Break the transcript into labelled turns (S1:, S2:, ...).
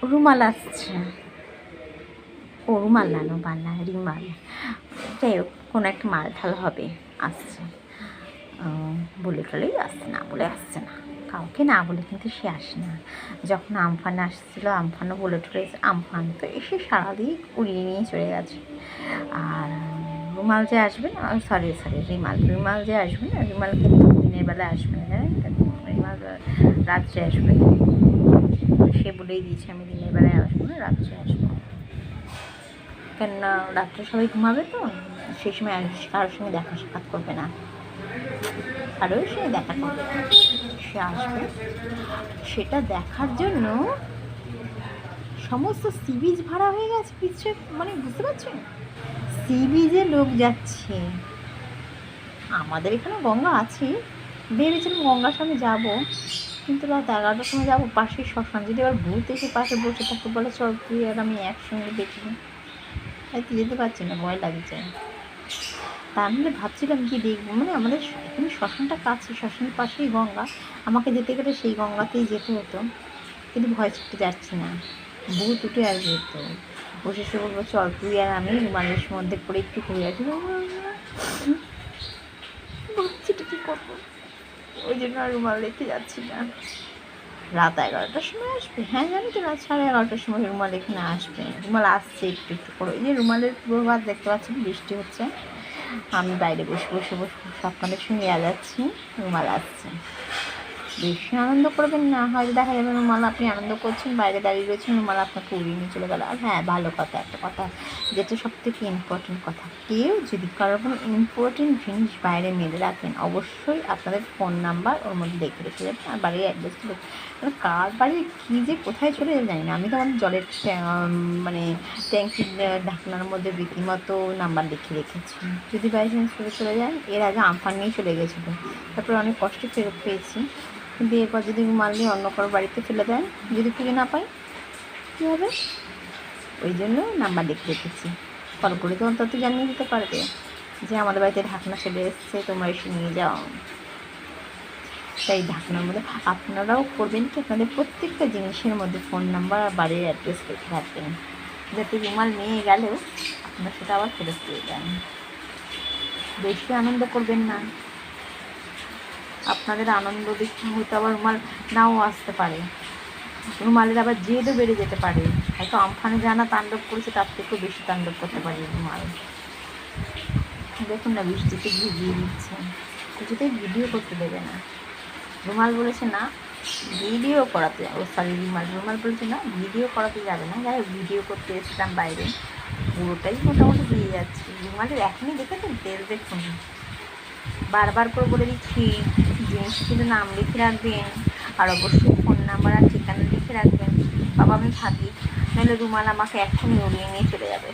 S1: রুমাল আসছে, ও রুমাল না, রুমাল না, রিমাল। যাই হোক, কোনো একটা মাল ঠাল হবে, আসছে। বলে টলেই আসছে, না বলে আসছে না। কাউকে না বলে কিন্তু সে আসে না। যখন আমফান আসছিলো, আমফানও বলে টলে আমফান তো এসে সারাদিন উড়িয়ে নিয়ে চলে গেছে। আর রুমাল যে আসবে না, সরি রিমাল যে আসবে না, রিমাল কিন্তু দিনের বেলায় আসবে না, জানেন তো? রিমাল রাত্রে আসবে। সে বলেই দিয়েছে আমি দিনের বেলায় আসবো না, রাত্রে আসবো। কেননা রাত্রে সবাই ঘুমাবে তো, সেই সময় কারোর সঙ্গে দেখা সাক্ষাৎ করবে না, কারোর সঙ্গে দেখা করবে না, সে আসবে। সেটা দেখার জন্য সমস্ত সি বিচ ভাড়া হয়ে গেছে পিছিয়ে, মানে বুঝতে পারছেন, সি বিচে লোক যাচ্ছে। আমাদের এখানে গঙ্গা আছে, ভেবেছিলাম গঙ্গার সামনে যাবো, কিন্তু রাত 11টার সময় যাবো, পাশে শ্মশান, যদি আবার ভূত এসে পাশে বসে থাকে, বলে চল তুই আর আমি একসঙ্গে দেখি, তাই তো যেতে পারছি না, ভয় লাগছে। তার মানে ভাবছিলাম কি দেখবো, মানে আমাদের এখানে শ্মশানটা কাছে, শ্মশানের পাশেই গঙ্গা, আমাকে যেতে গেলে সেই গঙ্গাতেই যেতে হতো, কিন্তু ভয় ছুটতে যাচ্ছি না, ভূত উঠে আসবে তো। বসে সে বলবো চল তুই আর আমি রুমালের মধ্যে পড়ে একটু ঘুরে আসি, ভাবছি তো কী করবো, ওই জন্য আর রুমাল রেখে যাচ্ছি না। রাত 11টার সময় আসবে, হ্যাঁ জানি তো, রাত 11:30টার সময় রুমাল এখানে আসবে, রুমাল আসছে একটু একটু করে। এই যে রুমালের পূর্বাভাস দেখতে পাচ্ছি, বৃষ্টি হচ্ছে, আমি বাইরে বসে বসে বসে আপনাদের সঙ্গে যাচ্ছি, রুমাল আসছে। বেশি আনন্দ করবেন না, হয়তো দেখা যাবে রুমাল আপনি আনন্দ করছেন, বাইরে দাঁড়িয়ে রয়েছেন, রুমাল আপনাকে উড়িয়ে নিয়ে চলে গেল। আর হ্যাঁ, ভালো কথা, একটা কথা যেটা সবথেকে ইম্পর্টেন্ট কথা, কেউ যদি কারোর কোনো ইম্পর্টেন্ট জিনিস বাইরে মেলে রাখেন, অবশ্যই আপনাদের ফোন নাম্বার ওর মধ্যে দেখে রেখে যাবেন, আর বাড়ির অ্যাড্রেসটা দেখে। কার বাড়ির কী যে কোথায় চলে যাবে জানি না, আমি তো আমার জলের মানে ট্যাঙ্কির ঢাকনার মধ্যে রীতিমতো নাম্বার লিখে রেখেছি, যদি বাই চান্স চলে যায়। এর আগে আমফান নিয়ে চলে গেছিলো, তারপরে অনেক কষ্টে ফেরত পেয়েছি, কিন্তু এরপর যদি রুমাল নিয়ে অন্য কারো বাড়িতে ফেলে দেন, যদি খুঁজে না পাই কী হবে? ওই জন্য নাম্বার লিখে রেখেছি, কল করে তো অন্তত জানিয়ে দিতে পারবে যে আমাদের বাড়িতে ঢাকনা চলে এসছে, তোমরা এসে নিয়ে যাও। তাই ঢাকনার মধ্যে আপনারাও করবেন কি, আপনাদের প্রত্যেকটা জিনিসের মধ্যে ফোন নাম্বার আর বাড়ির অ্যাড্রেস লিখে রাখবেন, যাতে রুমাল নিয়ে গেলেও আপনারা সেটা আবার ফেরত পেয়ে যান। বেশি আনন্দ করবেন না, আপনাদের আনন্দ দেখে হয়তো আবার রুমাল নাও আসতে পারে, রুমালের আবার জেদও বেড়ে যেতে পারে, হয়তো আমফানে জানা তাণ্ডব করেছে তার থেকেও বেশি তাণ্ডব করতে পারে রুমাল। দেখুন না, বৃষ্টিতে ভিজিয়ে দিচ্ছে, কিছুতেই ভিডিও করতে দেবে না। রুমাল বলেছে না ভিডিও করাতে, রুমাল বলেছে না ভিডিও করাতে যাবে না। যাই হোক, ভিডিও করতে এসেছিলাম বাইরে, পুরোটাই মোটামুটি দিয়ে যাচ্ছে। রুমালের এখনই দেখেছেন তেল, দেখুন বারবার করে বলে দিচ্ছি, জিনিস কিন্তু নাম লিখে রাখবেন, আর অবশ্যই ফোন নাম্বার আর ঠিকানা লিখে রাখবেন। বাবা আমি থাকি, নাহলে রুমাল আমাকে এক্ষুনি উড়িয়ে নিয়ে চলে যাবে।